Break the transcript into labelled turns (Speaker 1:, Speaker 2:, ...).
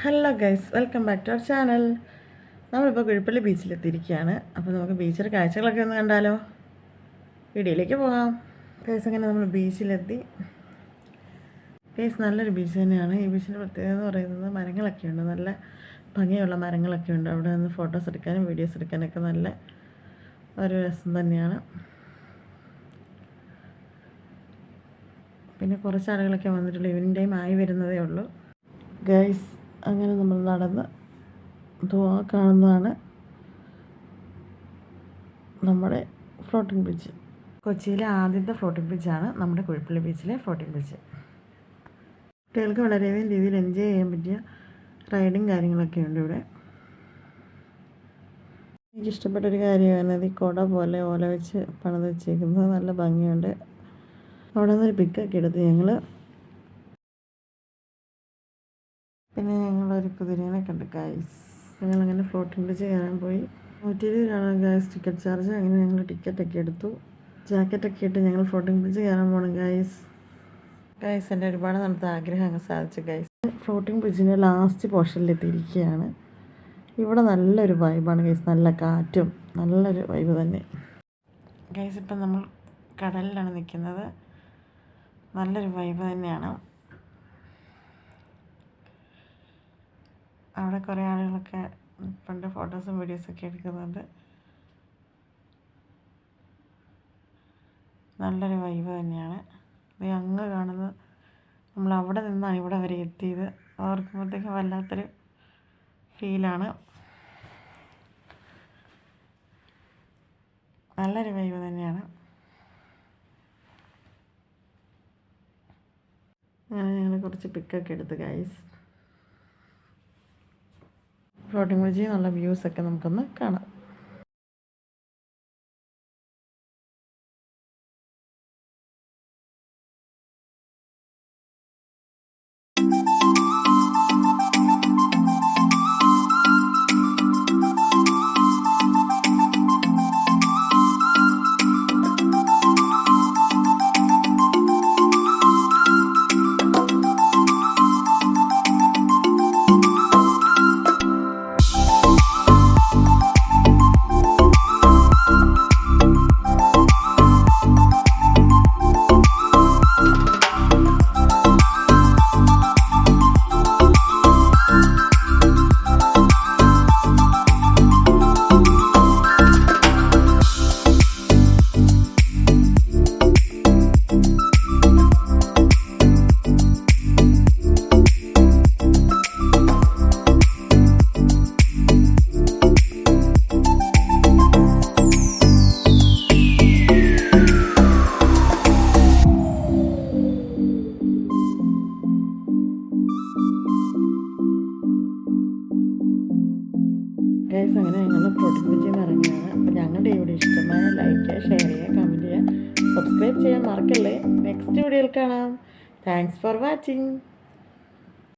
Speaker 1: Hello guys, welcome back to our channel. നമ്മളിപ്പോൾ കുഴിപ്പള്ളി ബീച്ചിലെത്തിയിരിക്കുകയാണ്. അപ്പോൾ നമുക്ക് ബീച്ചിലെ കാഴ്ചകളൊക്കെ ഒന്ന് കണ്ടാലോ. വീഡിയോയിലേക്ക് പോകാം. ഗൈസ്, അങ്ങനെ നമ്മൾ ബീച്ചിലെത്തി. ഗൈസ്, നല്ലൊരു ബീച്ച് തന്നെയാണ്. ഈ ബീച്ചിൻ്റെ പ്രത്യേകത എന്ന് പറയുന്നത് മരങ്ങളൊക്കെ ഉണ്ട്, നല്ല ഭംഗിയുള്ള മരങ്ങളൊക്കെ ഉണ്ട്. അവിടെ നിന്ന് ഫോട്ടോസ് എടുക്കാനും വീഡിയോസ് എടുക്കാനൊക്കെ നല്ല ഒരു രസം തന്നെയാണ്. പിന്നെ കുറച്ച് ആളുകളൊക്കെ വന്നിട്ടുള്ളൂ. ഈവനിങ് ടൈം ആയി വരുന്നതേ ഉള്ളൂ. ഗൈസ്, അങ്ങനെ നമ്മൾ നടന്ന് കാണുന്നതാണ് നമ്മുടെ ഫ്ലോട്ടിംഗ് ബ്രിഡ്ജ്. കൊച്ചിയിലെ ആദ്യത്തെ ഫ്ലോട്ടിംഗ് ബ്രിഡ്ജാണ് നമ്മുടെ കുഴിപ്പള്ളി ബീച്ചിലെ ഫ്ലോട്ടിംഗ് ബ്രിഡ്ജ്. കുട്ടികൾക്ക് വളരെയധികം രീതിയിൽ എൻജോയ് ചെയ്യാൻ പറ്റിയ റൈഡിങ് കാര്യങ്ങളൊക്കെ ഉണ്ട് ഇവിടെ. എനിക്കിഷ്ടപ്പെട്ടൊരു കാര്യമാണ് ഈ കുട പോലെ ഓല വെച്ച് പണിത് വെച്ചേക്കുന്നത്. നല്ല ഭംഗിയുണ്ട്. അവിടെ നിന്നൊരു പിക്കൊക്കെ എടുത്ത് പിന്നെ ഞങ്ങളൊരു കുതിരേനെ കണ്ടു ഗൈസ്. ഞങ്ങളങ്ങനെ ഫ്ലോട്ടിംഗ് ബ്രിഡ്ജ് കയറാൻ പോയി. 120 ഗൈസ് ടിക്കറ്റ് ചാർജ്. അങ്ങനെ ഞങ്ങൾ ടിക്കറ്റൊക്കെ എടുത്തു, ജാക്കറ്റൊക്കെ ഇട്ട് ഞങ്ങൾ ഫ്ലോട്ടിംഗ് ബ്രിഡ്ജ് കയറാൻ പോകണം ഗൈസ്. എൻ്റെ ഒരുപാട് നടത്ത ആഗ്രഹം അങ്ങ് സാധിച്ചു ഗൈസ്. ഫ്ലോട്ടിംഗ് ബ്രിഡ്ജിൻ്റെ ലാസ്റ്റ് പോർഷനിലെത്തിയിരിക്കുകയാണ്. ഇവിടെ നല്ലൊരു വൈബാണ് ഗൈസ്, നല്ല കാറ്റും നല്ലൊരു വൈബ് തന്നെ ഗൈസ്. ഇപ്പം നമ്മൾ കടലിലാണ് നിൽക്കുന്നത്. നല്ലൊരു വൈബ് തന്നെയാണ്. അവിടെ കുറേ ആളുകളൊക്കെ പണ്ട് ഫോട്ടോസും വീഡിയോസൊക്കെ എടുക്കുന്നുണ്ട്. നല്ലൊരു വൈബ് തന്നെയാണ്. ഇത് അങ്ങ് കാണുന്നത് നമ്മൾ അവിടെ നിന്നാണ് ഇവിടെ വരെ എത്തിയത്. ഓർക്കുമ്പോഴത്തേക്കും വല്ലാത്തൊരു ഫീലാണ്. നല്ലൊരു വൈബ് തന്നെയാണ്. അങ്ങനെ ഞങ്ങൾ കുറച്ച് പിക്കൊക്കെ എടുത്ത് ഗൈസ്. ഫ്ലോട്ടിംഗ് ബ്രിഡ്ജിൽ നല്ല വ്യൂസൊക്കെ നമുക്കൊന്ന് കാണാം. ഗൈസ്, അങ്ങനെ ഞങ്ങൾ ഫ്ലോട്ടിംഗ് ബ്രിഡ്ജിൽ ഇറങ്ങിയാണ്. അപ്പോൾ ഞങ്ങളുടെ ഈ വീഡിയോ ഇഷ്ടമായ ലൈക്ക് ചെയ്യുക, ഷെയർ ചെയ്യുക, കമൻറ്റ് ചെയ്യുക, സബ്സ്ക്രൈബ് ചെയ്യാൻ മറക്കല്ലേ. നെക്സ്റ്റ് വീഡിയോയിൽ കാണാം. Thanks for watching.